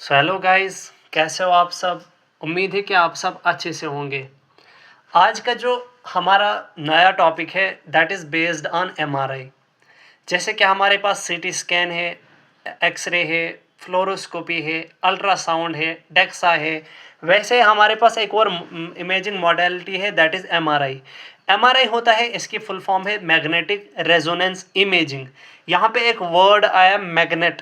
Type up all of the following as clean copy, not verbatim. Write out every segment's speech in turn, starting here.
So hello guys, कैसे हो आप सब। उम्मीद है कि आप सब अच्छे से होंगे। आज का जो हमारा नया टॉपिक है that is based on MRI. जैसे कि हमारे पास सीटी स्कैन है, एक्सरे है, फ्लोरोस्कोपी है, अल्ट्रासाउंड है, डेक्सा है। वैसे हमारे पास एक और इमेजिंग मॉडलिटी है दैट इज़ एमआरआई। एमआरआई होता है, इसकी फुल फॉर्म है मैग्नेटिक रेजोनेंस इमेजिंग। यहाँ पे एक वर्ड आया मैग्नेट,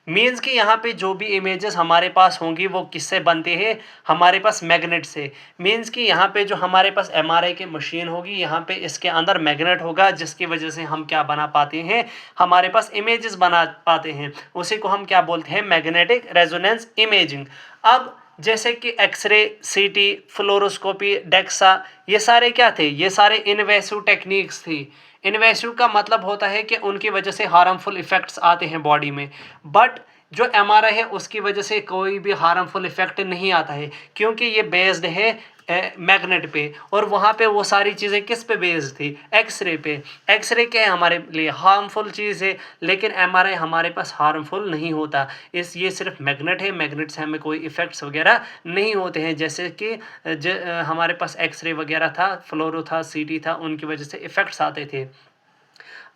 मीन्स कि यहाँ पे जो भी इमेजेस हमारे पास होंगी वो किससे बनती है, हमारे पास मैग्नेट से। मीन्स कि यहाँ पे जो हमारे पास एमआरआई की मशीन होगी, यहाँ पे इसके अंदर मैग्नेट होगा जिसकी वजह से हम क्या बना पाते हैं, हमारे पास इमेजेस बना पाते हैं। उसी को हम क्या बोलते हैं, मैग्नेटिक रेजोनेंस इमेजिंग। अब जैसे कि एक्सरे, सीटी, फ्लोरोस्कोपी, डेक्सा, ये सारे क्या थे, ये सारे इनवेसिव टेक्निक्स थी। इन्वेसिव का मतलब होता है कि उनकी वजह से हार्मफुल इफेक्ट्स आते हैं बॉडी में, बट जो एमआरआई है उसकी वजह से कोई भी हार्मफुल इफेक्ट नहीं आता है, क्योंकि ये बेस्ड है मैग्नेट पे। और वहाँ पे वो सारी चीज़ें किस पे बेस्ड थी, एक्सरे पे। एक्सरे क्या है, हमारे लिए हार्मफुल चीज़ है, लेकिन एमआरआई हमारे पास हार्मफुल नहीं होता। ये सिर्फ मैग्नेट है, मैग्नेट से हमें कोई इफ़ेक्ट्स वगैरह नहीं होते हैं। जैसे कि हमारे पास एक्सरे वगैरह था, फ्लोरो था, सीटी था, उनकी वजह से इफ़ेक्ट्स आते थे।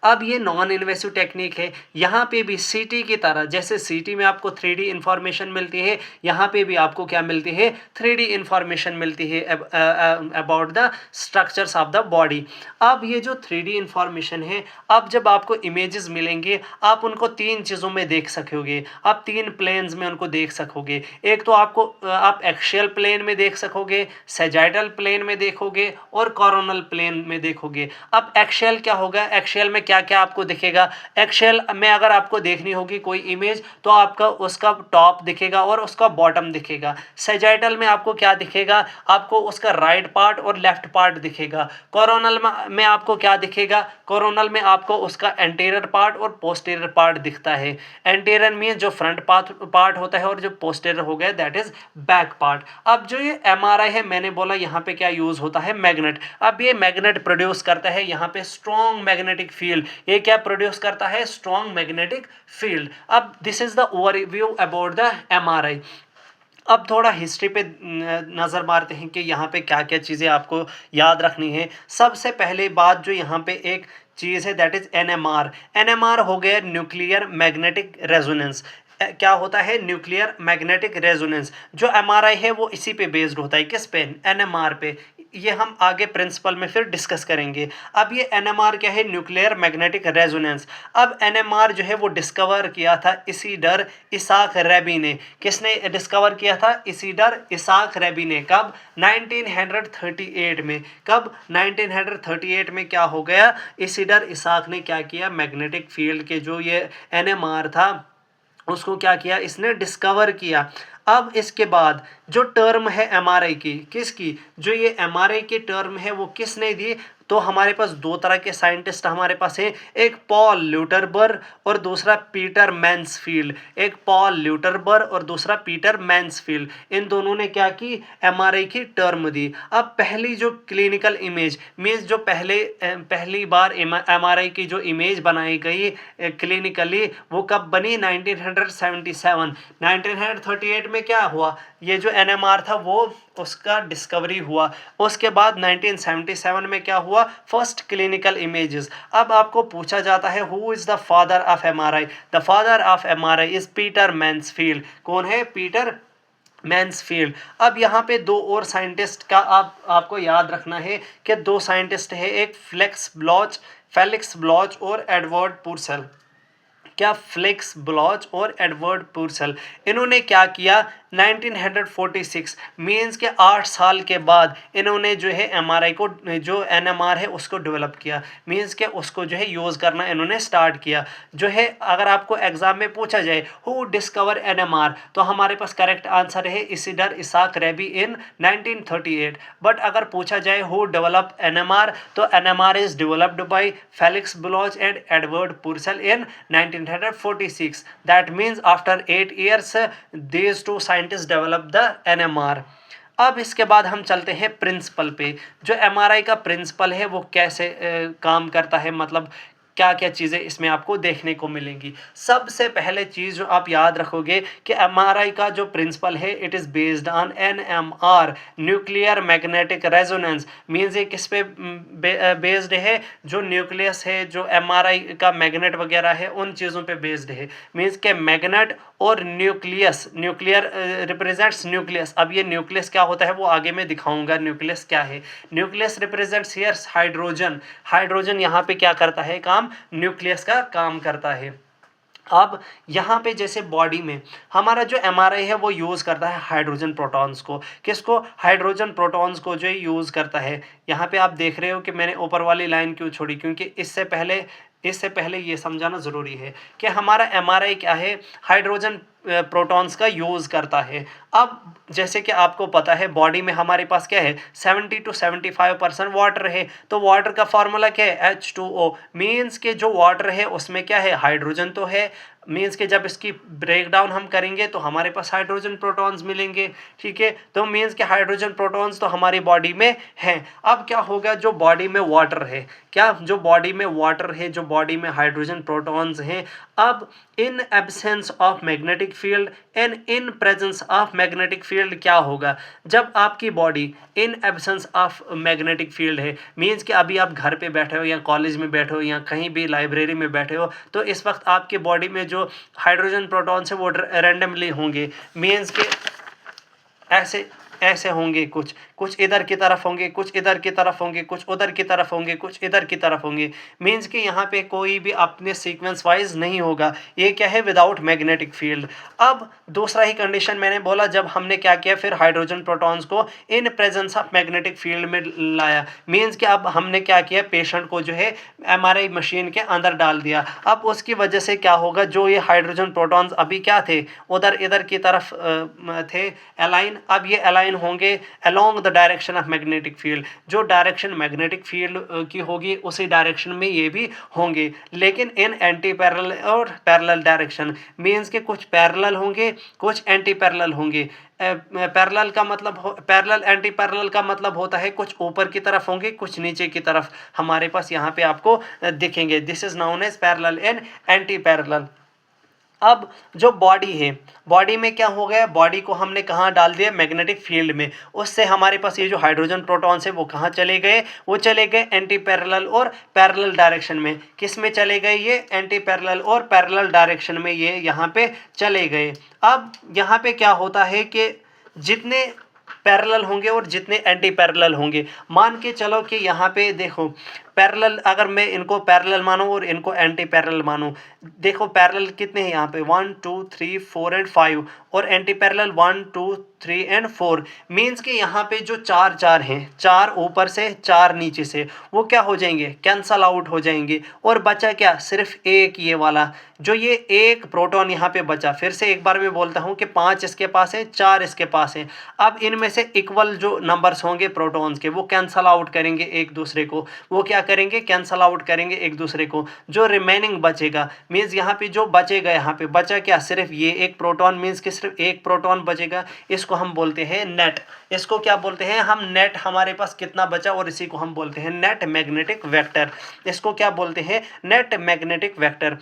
अब ये नॉन इन्वेसिव टेक्निक है। यहाँ पे भी सीटी की तरह, जैसे सीटी में आपको 3D इंफॉर्मेशन मिलती है, यहाँ पे भी आपको क्या मिलती है, 3D इंफॉर्मेशन मिलती है about the structures of the body. अब ये जो 3D इंफॉर्मेशन है, अब जब आपको इमेजेस मिलेंगे, आप उनको तीन चीज़ों में देख सकोगे, आप तीन प्लेन्स में उनको देख सकोगे। एक तो आपको आप एक्शियल प्लेन में देख सकोगे, सेजाइटल प्लेन में देखोगे, और कोरोनल प्लेन में देखोगे। अब एक्शियल क्या होगा, एक्शियल में क्या क्या आपको दिखेगा। एक्शियल में अगर आपको देखनी होगी कोई इमेज, तो आपका उसका टॉप दिखेगा और उसका बॉटम दिखेगा। सेजाइटल में आपको क्या दिखेगा, आपको उसका राइट पार्ट और लेफ्ट पार्ट दिखेगा। कोरोनल में आपको क्या दिखेगा, कोरोनल में आपको उसका एंटीरियर पार्ट और पोस्टीरियर पार्ट दिखता है। एंटीरियर मीन जो फ्रंट पार्ट होता है, और जो पोस्टीरियर हो गया दैट इज बैक पार्ट। अब जो ये एमआरआई है, मैंने बोला यहाँ पे क्या यूज होता है, मैग्नेट। अब ये मैग्नेट प्रोड्यूस करता है यहाँ पे स्ट्रॉन्ग मैग्नेटिक फील्ड। ये क्या प्रोड्यूस करता है, स्ट्रॉन्ग मैग्नेटिक फील्ड। अब this is the overview about the MRI. अब थोड़ा हिस्ट्री पे नज़र मारते हैं कि यहाँ पे क्या क्या चीज़ें आपको याद रखनी है। सबसे पहले बात जो यहाँ पे एक चीज़ है दैट इज एनएमआर। एनएमआर हो गया न्यूक्लियर मैग्नेटिक रेजोनेंस। क्या होता है, न्यूक्लियर मैग्नेटिक रेजोनेंस। जो एमआरआई है वो इसी पे बेस्ड होता है, किस पे, एनएमआर पे। ये हम आगे प्रिंसिपल में फिर डिस्कस करेंगे। अब ये एनएमआर क्या है, न्यूक्लियर मैग्नेटिक रेजोनेंस। अब एनएमआर जो है वो डिस्कवर किया था इसीडर इसाक रेबी ने। किसने डिस्कवर किया था, इसीडर इसाक रेबी ने। कब, 1938 में। कब, 1938 में क्या हो गया, इसीडर इसाक ने क्या किया, मैग्नेटिक फील्ड के जो ये एनएमआर था उसको क्या किया, इसने डिस्कवर किया। अब इसके बाद जो टर्म है एमआरआई की, किसकी, जो ये एमआरआई की टर्म है वो किसने दी, तो हमारे पास दो तरह के साइंटिस्ट हमारे पास हैं, एक पॉल ल्यूटरबर्ग और दूसरा पीटर मैन्सफील्ड। एक पॉल ल्यूटरबर्ग और दूसरा पीटर मैन्सफील्ड, इन दोनों ने क्या की, एमआरआई की टर्म दी। अब पहली जो क्लिनिकल इमेज मीन्स जो पहली बार एमआरआई की जो इमेज बनाई गई क्लिनिकली, वो कब बनी, 1977। 1938 में क्या हुआ, ये जो एनएमआर था वो उसका डिस्कवरी हुआ। उसके बाद 1977 में क्या हुआ, फर्स्ट क्लिनिकल इमेजेस। अब आपको पूछा जाता है who is the father of MRI. The father of MRI is Peter Mansfield. कौन है, पीटर मैन्सफील्ड। अब यहाँ पे दो और साइंटिस्ट का आपको याद रखना है कि दो साइंटिस्ट है, एक फेलिक्स ब्लॉच और एडवर्ड पुर्सेल। क्या, फ्लिक्स ब्लॉच और एडवर्ड पुर्सेल। इन्होंने क्या किया, 1946 मीन्स के 8 साल के बाद इन्होंने जो है एमआरआई को, जो एनएमआर है उसको डेवलप किया। मीन्स के उसको जो है यूज़ करना इन्होंने स्टार्ट किया। जो है अगर आपको एग्जाम में पूछा जाए हु डिस्कवर एनएमआर, तो हमारे पास करेक्ट आंसर है Isidor Isaac Rabi in 1938। But अगर पूछा जाए हु डेवलप एनएमआर, तो NMR is developed by Felix Bloch and Edward Purcell in 1946. That means after 8 years these two scientists developed the NMR. अब इसके बाद हम चलते हैं प्रिंसिपल पे। जो एमआरआई का प्रिंसिपल है वो कैसे काम करता है, मतलब क्या क्या चीज़ें इसमें आपको देखने को मिलेंगी। सबसे पहले चीज़ जो आप याद रखोगे कि एमआरआई का जो प्रिंसिपल है it is based on NMR, nuclear magnetic resonance. Means ये किस पे बेस्ड है, जो न्यूक्लियस है, जो एमआरआई का मैग्नेट वगैरह है उन चीज़ों पे बेस्ड है। मीन्स के मैग्नेट और न्यूक्लियस, न्यूक्लियर रिप्रेजेंट्स न्यूक्लियस। अब ये न्यूक्लियस क्या होता है वो आगे मैं दिखाऊंगा न्यूक्लियस क्या है। Nucleus represents here hydrogen. Hydrogen यहाँ पे क्या करता है काम, न्यूक्लियस का काम करता है। अब यहाँ पे जैसे बॉडी में हमारा जो एमआरआई है वो यूज़ करता है हाइड्रोजन प्रोटॉन्स को। किसको, हाइड्रोजन प्रोटॉन्स को जो यूज़ करता है। यहाँ पे आप देख रहे हो कि मैंने ऊपर वाली लाइन क्यों छोड़ी, क्योंकि इससे पहले ये समझाना ज़रूरी है कि हमारा एमआरआई क्या है, हाइड्रोजन प्रोटॉन्स का यूज़ करता है। अब जैसे कि आपको पता है बॉडी में हमारे पास क्या है, 70 to 75% वाटर है। तो वाटर का फार्मूला क्या है, H2O। मीन्स के जो वाटर है उसमें क्या है, हाइड्रोजन तो है। मीन्स के जब इसकी ब्रेक डाउन हम करेंगे तो हमारे पास हाइड्रोजन प्रोटॉन्स मिलेंगे। ठीक है, तो मीन्स के हाइड्रोजन प्रोटॉन्स तो हमारी बॉडी में हैं। अब क्या होगा, जो बॉडी में वाटर है, क्या जो बॉडी में वाटर है, जो बॉडी में हाइड्रोजन प्रोटॉन्स हैं, अब in absence of magnetic field and in presence of magnetic field क्या होगा, जब आपकी body in absence of magnetic field है। मीन्स कि अभी आप घर पे बैठे हो या कॉलेज में बैठे हो या कहीं भी लाइब्रेरी में बैठे हो, तो इस वक्त आपके बॉडी में जो हाइड्रोजन प्रोटॉन्स है वो रैंडमली होंगे। मीन्स के ऐसे ऐसे होंगे, कुछ इधर की तरफ होंगे, कुछ इधर की तरफ होंगे, कुछ उधर की तरफ होंगे, कुछ इधर की तरफ होंगे। मीन्स कि यहाँ पे कोई भी अपने सीक्वेंस वाइज नहीं होगा। ये क्या है, विदाउट मैग्नेटिक फील्ड। अब दूसरा ही कंडीशन मैंने बोला, जब हमने क्या किया, फिर हाइड्रोजन प्रोटॉन्स को in presence of magnetic field में लाया। मीन्स कि अब हमने क्या किया, पेशेंट को जो है एमआरआई मशीन के अंदर डाल दिया। अब उसकी वजह से क्या होगा, जो ये हाइड्रोजन प्रोटॉन्स अभी क्या थे, उधर इधर की तरफ थे अलाइन, अब ये अलाइन होंगे along the direction of magnetic field. जो डायरेक्शन मैग्नेटिक फील्ड की होगी उसी डायरेक्शन में ये भी होंगे, लेकिन इन एंटी पैरेलल और पैरेलल डायरेक्शन। मीन्स के कुछ पैरेलल होंगे, कुछ एंटी पैरेलल होंगे। पैरेलल का मतलब, पैरेलल एंटी पैरेलल का मतलब होता है कुछ ऊपर की तरफ होंगे, कुछ नीचे की तरफ हमारे पास यहाँ पे आपको दिखेंगे। This is known as parallel and anti parallel. अब जो बॉडी है, बॉडी में क्या हो गया, बॉडी को हमने कहाँ डाल दिया, मैग्नेटिक फील्ड में। उससे हमारे पास ये जो हाइड्रोजन प्रोटॉन्स है वो कहाँ चले गए, वो चले गए एंटी पैरेलल और पैरेलल डायरेक्शन में। किस में चले गए, ये एंटी पैरेलल और पैरेलल डायरेक्शन में ये यहाँ पे चले गए। अब यहाँ पे क्या होता है कि जितने पैरेलल होंगे और जितने एंटी पैरेलल होंगे, मान के चलो कि यहाँ पे देखो पैरेलल, अगर मैं इनको पैरेलल मानूं और इनको एंटी पैरेलल मानूं, देखो पैरेलल कितने हैं यहाँ पे, 1 2 3 4 एंड 5, और एंटी पैरेलल 1 2 3 एंड 4। मीन्स कि यहाँ पे जो चार हैं, चार ऊपर से चार नीचे से, वो क्या हो जाएंगे, कैंसल आउट हो जाएंगे, और बचा क्या, सिर्फ एक ये वाला, जो ये एक प्रोटॉन यहाँ पे बचा। फिर से एक बार मैं बोलता हूँ कि 5 इसके पास है, 4 इसके पास है। अब इनमें से इक्वल जो नंबर्स होंगे प्रोटॉन्स के, वो कैंसल आउट करेंगे एक दूसरे को, वो क्या करेंगे, कैंसल आउट करेंगे एक दूसरे को। जो रिमेनिंग बचेगा, मीन्स यहाँ पे जो बचेगा, यहाँ पे बचा क्या, सिर्फ ये एक प्रोटॉन। मीन्स कि सिर्फ एक प्रोटॉन बचेगा, इसको हम बोलते हैं नेट। इसको क्या बोलते हैं हम, नेट। हमारे पास कितना बचा, और इसी को हम बोलते हैं नेट मैग्नेटिक वेक्टर। इसको क्या बोलते हैं, नेट मैग्नेटिक वेक्टर।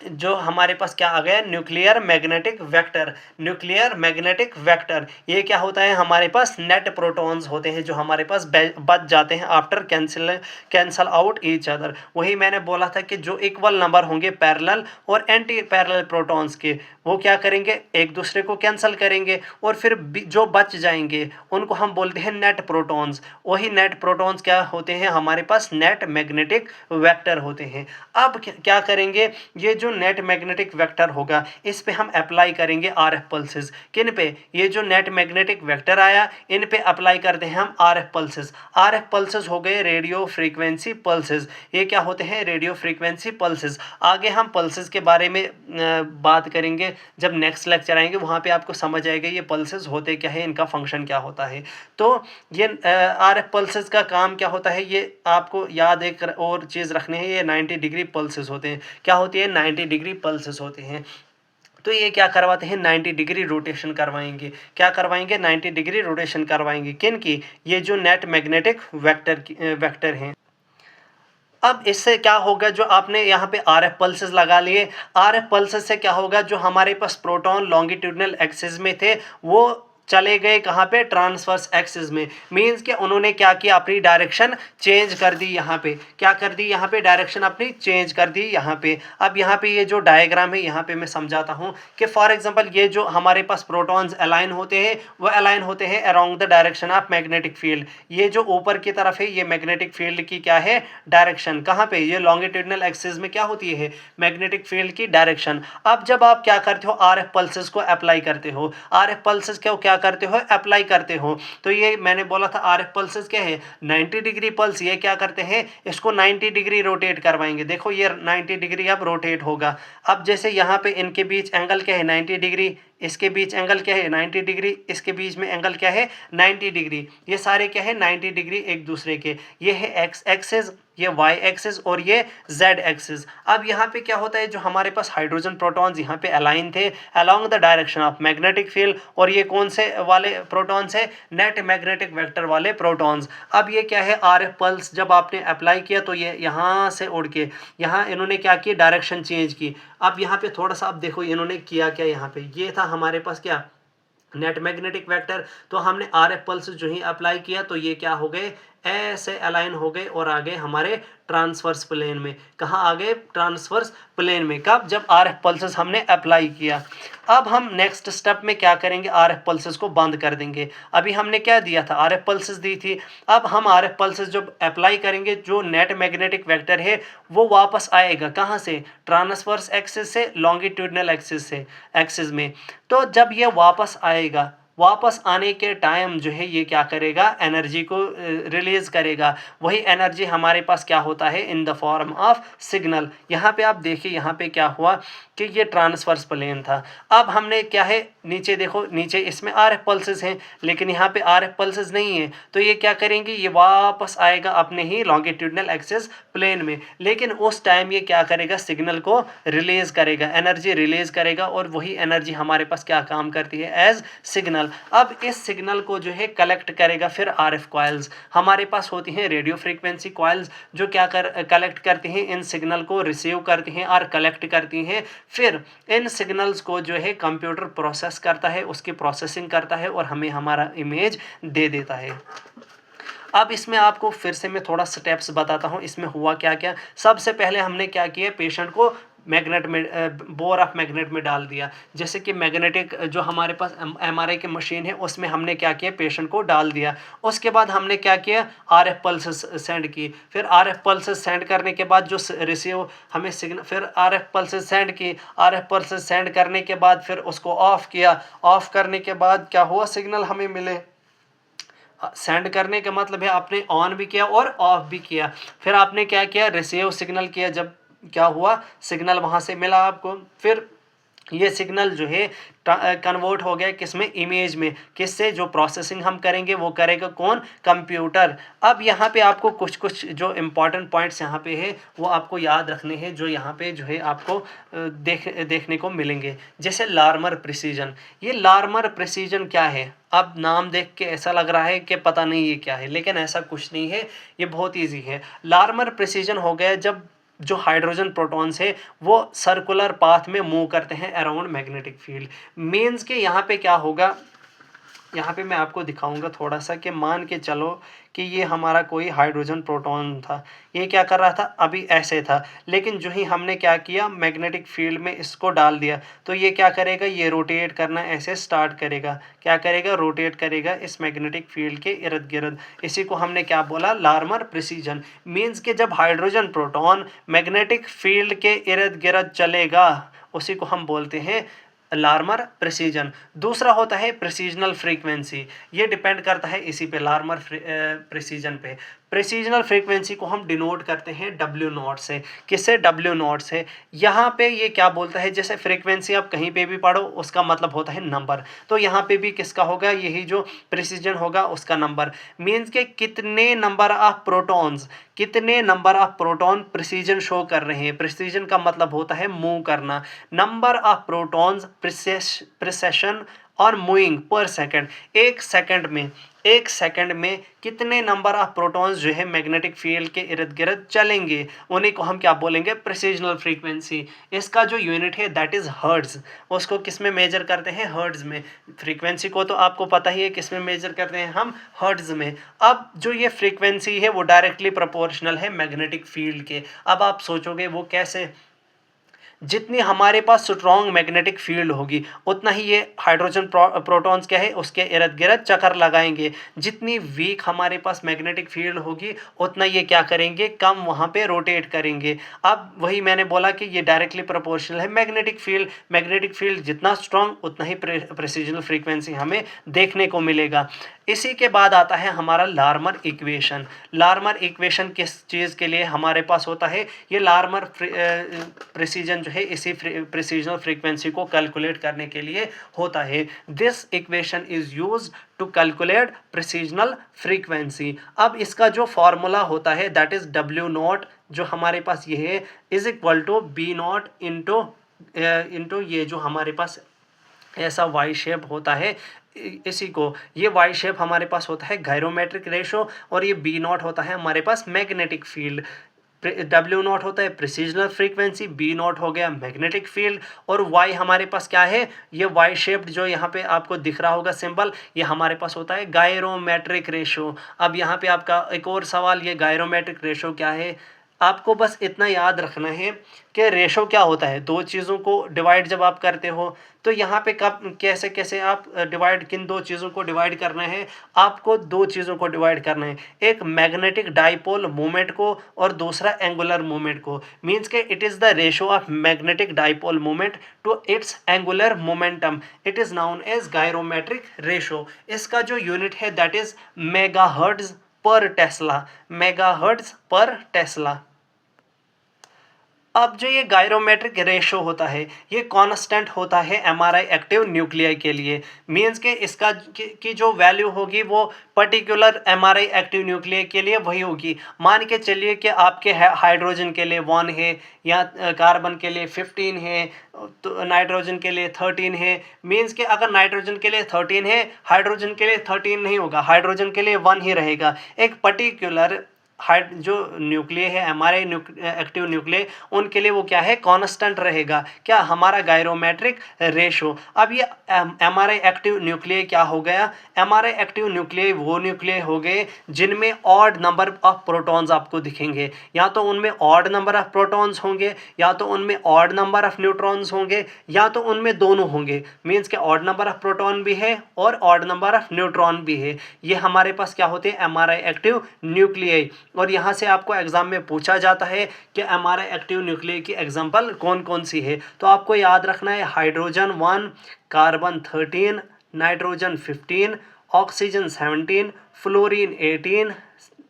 जो हमारे पास क्या आ गया, nuclear magnetic vector. Nuclear magnetic vector ये क्या होता है, हमारे पास नेट प्रोटॉन्स होते हैं जो हमारे पास बच जाते हैं after cancel out each other. वही मैंने बोला था कि जो इक्वल नंबर होंगे पैरेलल और एंटी पैरेलल प्रोटॉन्स के, वो क्या करेंगे, एक दूसरे को कैंसिल करेंगे, और फिर जो बच जाएंगे उनको हम बोलते हैं नेट प्रोटॉन्स। वही नेट प्रोटॉन्स क्या होते हैं, हमारे पास नेट मैग्नेटिक वेक्टर होते हैं। अब क्या करेंगे, ये जो नेट मैग्नेटिक वेक्टर होगा इस पे हम अप्लाई करेंगे आरएफ पल्सेस। किन पे, ये जो नेट मैग्नेटिक वेक्टर आया इन पे अप्लाई करते हैं हम आरएफ पल्सेस। आरएफ पल्सेस हो गए रेडियो फ्रीक्वेंसी पल्सेस। ये क्या होते हैं, रेडियो फ्रीक्वेंसी पल्सेस। आगे हम पल्सेस के बारे में बात करेंगे, जब नेक्स्ट लेक्चर आएंगे वहाँ पे आपको समझ आएगा ये पल्सेस होते क्या है, इनका फंक्शन क्या होता है। तो ये आरएफ पल्सेस का काम क्या होता है, ये आपको याद एक और चीज़ रखनी है, ये 90 डिग्री पल्सेस होते हैं। क्या होती है, 90 डिग्री पल्सेस होते हैं। तो ये क्या करवाते हैं, 90 डिग्री रोटेशन करवाएंगे। क्या करवाएंगे, 90 डिग्री रोटेशन करवाएंगे। किन की, ये जो नेट मैग्नेटिक वेक्टर हैं। अब इससे क्या होगा, जो आपने यहाँ पे RF पल्सेस लगा लिए, RF पल्सेस से क्या होगा, जो हमारे पास प्रोटॉन लॉन्गिट्यूडनल एक्सिस में थे वो चले गए कहाँ पे, ट्रांसवर्स एक्सिस में। मींस कि उन्होंने क्या किया, अपनी डायरेक्शन चेंज कर दी। यहाँ पे क्या कर दी, यहाँ पे डायरेक्शन अपनी चेंज कर दी यहाँ पे। अब यहाँ पे ये जो डायग्राम है यहाँ पे मैं समझाता हूँ कि फॉर एग्जांपल ये जो हमारे पास प्रोटॉन्स अलाइन होते हैं वो अलाइन होते हैं around the direction of magnetic field. ये जो ऊपर की तरफ है ये मैग्नेटिक फील्ड की क्या है, डायरेक्शन। कहाँ पे, ये लॉन्गिट्यूडनल एक्सिस में क्या होती है, मैग्नेटिक फील्ड की डायरेक्शन। अब जब आप क्या करते हो, RF पल्सेस को अप्लाई करते हो, RF पल्सेस को क्या करते हो, अप्लाई करते हो, तो ये मैंने बोला था RF पल्सेस क्या है, 90 डिग्री पल्स। ये क्या करते हैं, इसको 90 डिग्री रोटेट करवाएंगे। देखो ये 90 डिग्री अब रोटेट होगा। अब जैसे यहाँ पे इनके बीच एंगल क्या है, 90 डिग्री, इसके बीच एंगल क्या है, 90 डिग्री, इसके बीच में एंगल क्या है, 90 डिग्री। ये सारे क्या है, 90 डिग्री एक दूसरे के। ये है एक्स एक्सिस, ये वाई एक्सिस और ये जेड एक्सिस। अब यहाँ पे क्या होता है, जो हमारे पास हाइड्रोजन प्रोटॉन्स यहाँ पे अलाइन थे along the direction of magnetic field, और ये कौन से वाले प्रोटॉन्स है, नेट मैग्नेटिक वेक्टर वाले प्रोटॉन्स। अब ये क्या है, RF पल्स जब आपने अप्लाई किया तो ये यहाँ से उड़ के यहाँ इन्होंने क्या किया, डायरेक्शन चेंज की। अब यहाँ पे थोड़ा सा अब देखो इन्होंने किया क्या, यहाँ पे ये था हमारे पास क्या, नेट मैग्नेटिक वेक्टर। तो हमने RF पल्स जो ही अप्लाई किया तो ये क्या हो गए, ऐसे अलाइन हो गए और आ गए हमारे ट्रांसवर्स प्लेन में। कहाँ आ गए, ट्रांसवर्स प्लेन में। कब, जब RF पल्सेस हमने अप्लाई किया। अब हम नेक्स्ट स्टेप में क्या करेंगे, RF पल्सेस को बंद कर देंगे। अभी हमने क्या दिया था, RF पल्सेस दी थी। अब हम RF पल्सेस जब अप्लाई करेंगे, जो नेट मैग्नेटिक वेक्टर है वो वापस आएगा कहाँ से, ट्रांसवर्स एक्सिस से लॉन्गिट्यूडनल एक्सिस से, एक्सिस में। तो जब ये वापस आएगा, वापस आने के टाइम जो है ये क्या करेगा, एनर्जी को रिलीज करेगा। वही एनर्जी हमारे पास क्या होता है, in the form of signal. यहाँ पे आप देखिए, यहाँ पे क्या हुआ कि ये ट्रांसवर्स प्लेन था। अब हमने क्या है, नीचे देखो, नीचे इसमें RF पल्सेस हैं लेकिन यहाँ पे RF पल्सेस नहीं है। तो ये क्या करेंगे, ये वापस आएगा अपने ही लॉन्गिट्यूडनल एक्सिस प्लेन में। लेकिन उस टाइम ये क्या करेगा, सिग्नल को रिलीज करेगा, एनर्जी रिलीज करेगा, और वही एनर्जी हमारे पास क्या काम करती है, एज सिग्नल। अब इस सिग्नल को जो है कलेक्ट करेगा फिर RF कॉइल्स। हमारे पास होती हैं रेडियो फ्रीक्वेंसी कॉइल्स, जो क्या कलेक्ट करती हैं, इन सिग्नल को रिसीव करती हैं और कलेक्ट करती हैं। फिर इन सिग्नल्स को जो है कंप्यूटर प्रोसेस करता है, उसकी प्रोसेसिंग करता है और हमें हमारा इमेज दे देता है। अब इसमें आपको फिर से मैं थोड़ा स्टेप्स बताता हूँ इसमें हुआ क्या क्या। सबसे पहले हमने क्या किया, पेशेंट को मैग्नेट में बोर ऑफ मैग्नेट में डाल दिया। जैसे कि मैग्नेटिक जो हमारे पास MRI की मशीन है उसमें हमने क्या किया, पेशेंट को डाल दिया। उसके बाद हमने क्या किया, RF पल्सेस सेंड की। फिर RF पल्सेस सेंड करने के बाद जो रिसीव हमें सिग्नल, फिर RF पल्सेस सेंड की। RF पल्सेस सेंड करने के बाद फिर उसको ऑफ किया। ऑफ करने के बाद क्या हुआ, सिग्नल हमें मिले। सेंड करने का मतलब है आपने ऑन भी किया और ऑफ भी किया। फिर आपने क्या किया, रिसीव सिग्नल किया। जब क्या हुआ, सिग्नल वहाँ से मिला आपको, फिर ये सिग्नल जो है कन्वर्ट हो गया किसमें, इमेज में। किससे, जो प्रोसेसिंग हम करेंगे वो करेगा कौन, कंप्यूटर। अब यहाँ पे आपको कुछ कुछ जो इम्पोर्टेंट पॉइंट्स यहाँ पे है वो आपको याद रखने हैं, जो यहाँ पे जो है आपको देखने को मिलेंगे। जैसे लार्मर प्रिसीजन। ये लार्मर प्रिसीजन क्या है, अब नाम देख के ऐसा लग रहा है कि पता नहीं ये क्या है, लेकिन ऐसा कुछ नहीं है, ये बहुत ईजी है। लार्मर प्रिसीजन हो गया जब जो हाइड्रोजन प्रोटॉन्स है वो सर्कुलर पाथ में मूव करते हैं अराउंड मैग्नेटिक फील्ड। मीन्स के यहाँ पे क्या होगा, यहाँ पे मैं आपको दिखाऊंगा थोड़ा सा कि मान के चलो कि ये हमारा कोई हाइड्रोजन प्रोटॉन था। ये क्या कर रहा था, अभी ऐसे था, लेकिन जो ही हमने क्या किया, मैग्नेटिक फील्ड में इसको डाल दिया तो ये क्या करेगा, ये रोटेट करना ऐसे स्टार्ट करेगा। क्या करेगा, रोटेट करेगा इस मैग्नेटिक फील्ड के इर्द गिर्द। इसी को हमने क्या बोला, लार्मर प्रिसीजन। मीन्स के जब हाइड्रोजन प्रोटॉन मैग्नेटिक फील्ड के इर्द गिर्द चलेगा उसी को हम बोलते हैं लार्मर प्रिसीजन। दूसरा होता है प्रिसीजनल फ्रीक्वेंसी। ये डिपेंड करता है इसी पे, लार्मर प्रिसीजन पे। प्रिसीजनल फ्रीक्वेंसी को हम डिनोट करते हैं W0 से। किससे, W0 से। यहाँ पे ये क्या बोलता है, जैसे फ्रीक्वेंसी आप कहीं पे भी पढ़ो उसका मतलब होता है नंबर, तो यहाँ पे भी किसका होगा, यही जो प्रिसीजन होगा उसका नंबर। मीन्स के कितने नंबर ऑफ प्रोटॉन्स, कितने number of proton precision show कर रहे हैं। प्रिसीजन का मतलब होता है मूव करना। नंबर ऑफ प्रोटॉन्स प्रिसेशन और मूविंग पर सेकंड, एक सेकंड में कितने नंबर ऑफ प्रोटॉन्स जो है मैग्नेटिक फील्ड के इर्द गिर्द चलेंगे, उन्हीं को हम क्या बोलेंगे, प्रेसिजनल फ्रीक्वेंसी। इसका जो यूनिट है दैट इज हर्ट्ज। उसको किस में मेजर करते हैं, हर्ट्ज में। फ्रीक्वेंसी को तो आपको पता ही है किस में मेजर करते हैं हम, हर्ट्ज में। अब जो ये फ्रीक्वेंसी है वो डायरेक्टली प्रोपोर्शनल है मैग्नेटिक फील्ड के। अब आप सोचोगे वो कैसे, जितनी हमारे पास स्ट्रॉन्ग मैग्नेटिक फील्ड होगी उतना ही ये हाइड्रोजन प्रोटॉन्स क्या है उसके इर्द गिर्द चक्कर लगाएंगे। जितनी वीक हमारे पास मैग्नेटिक फील्ड होगी उतना ये क्या करेंगे, कम वहाँ पे रोटेट करेंगे। अब वही मैंने बोला कि ये डायरेक्टली प्रोपोर्शनल है मैग्नेटिक फील्ड जितना स्ट्रॉन्ग उतना ही प्रेसिजनल फ्रीक्वेंसी हमें देखने को मिलेगा। इसी के बाद आता है हमारा लार्मर इक्वेशन। लार्मर इक्वेशन किस चीज़ के लिए हमारे पास होता है, ये लार्मर प्रेसिजन जो है इसी प्रेसिजनल फ्रीक्वेंसी को कैलकुलेट करने के लिए होता है। This equation is used to calculate precessional frequency. अब इसका जो फॉर्मूला होता है दैट इज डब्ल्यू नॉट, जो हमारे पास ये है, is equal to B naught into ये जो हमारे पास ऐसा वाई शेप होता है, इसी को, ये वाई शेप हमारे पास होता है गायरोमेट्रिक रेशो, और ये बी नॉट होता है हमारे पास मैग्नेटिक फील्ड। डब्ल्यू नॉट होता है प्रेसिजनल फ्रीक्वेंसी, बी नॉट हो गया मैग्नेटिक फील्ड, और वाई हमारे पास क्या है, ये वाई शेप्ड जो यहाँ पे आपको दिख रहा होगा सिंबल, ये हमारे पास होता है गायरोमेट्रिक रेशो। अब यहाँ पे आपका एक और सवाल, ये गायरोमेट्रिक रेशो क्या है, आपको बस इतना याद रखना है कि रेशो क्या होता है, दो चीज़ों को डिवाइड जब आप करते हो तो यहाँ पे कब कैसे कैसे आप डिवाइड, किन दो चीज़ों को डिवाइड करना है, आपको दो चीज़ों को डिवाइड करना है, एक मैग्नेटिक डाइपोल मोमेंट को और दूसरा एंगुलर मोमेंट को। मींस के it is the ratio of magnetic dipole moment to its angular momentum, it is known as गायरोमेट्रिक रेशो। इसका जो यूनिट है that is megahertz per tesla, megahertz per tesla. अब जो ये गायरोमेट्रिक रेशो होता है ये कांस्टेंट होता है एमआरआई एक्टिव न्यूक्लियाई के लिए। मींस के इसका की जो वैल्यू होगी वो पर्टिकुलर एमआरआई एक्टिव न्यूक्लियाई के लिए वही होगी। मान के चलिए कि आपके हाइड्रोजन के लिए 1 है, या कार्बन के लिए 15 है, तो नाइट्रोजन के लिए 13 है। मींस के अगर नाइट्रोजन के लिए 13 है, हाइड्रोजन के लिए 13 नहीं होगा, हाइड्रोजन के लिए 1 ही रहेगा। एक पर्टिकुलर जो न्यूक्लिय है हमारे एक्टिव न्यूक्लिय, उनके लिए वो क्या है, कांस्टेंट रहेगा, क्या, हमारा गायरोमेट्रिक रेशो। अब ये एमआरआई एक्टिव न्यूक्लिय क्या हो गया, एमआरआई एक्टिव न्यूक्लिय वो न्यूक्लिय हो गए जिनमें ऑड नंबर ऑफ प्रोटॉन्स आपको दिखेंगे, या तो उनमें ऑड नंबर ऑफ प्रोटॉन्स होंगे, या तो उनमें ऑड नंबर ऑफ न्यूट्रॉन्स होंगे, या तो उनमें दोनों होंगे। मीन्स के ऑड नंबर ऑफ प्रोटॉन भी है और ऑड नंबर ऑफ न्यूट्रॉन भी है। ये हमारे पास क्या होते हैं, एमआरआई एक्टिव न्यूक्लिय। और यहाँ से आपको एग्जाम में पूछा जाता है कि एमआरआई एक्टिव न्यूक्लिय की एग्जांपल कौन कौन सी है, तो आपको याद रखना है hydrogen 1, carbon 13, nitrogen 15, oxygen 17, fluorine 18,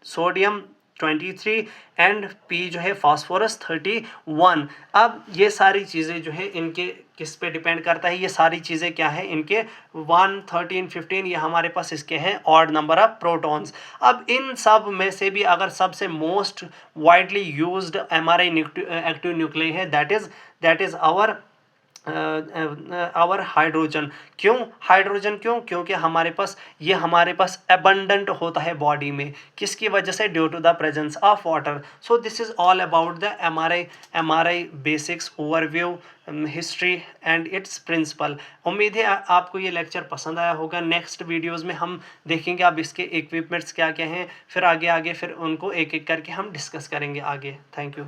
sodium 23 and P जो है फास्फोरस 31। अब ये सारी चीज़ें जो है इनके किस पे डिपेंड करता है, ये सारी चीज़ें क्या है, इनके 1, 13, 15 ये हमारे पास इसके हैं ऑड नंबर ऑफ प्रोटॉन्स। अब इन सब में से भी अगर सबसे most widely used MRI active nuclei है दैट इज़ आवर हाइड्रोजन। क्यों, क्योंकि हमारे पास एबंडेंट होता है बॉडी में, किसकी वजह से, due to the presence of water. So this is all about the MRI basics overview, history and its principle. उम्मीद है आपको ये लेक्चर पसंद आया होगा। नेक्स्ट वीडियोज़ में हम देखेंगे अब इसके इक्विपमेंट्स क्या क्या हैं, फिर आगे फिर उनको एक एक करके हम डिस्कस करेंगे आगे। Thank you.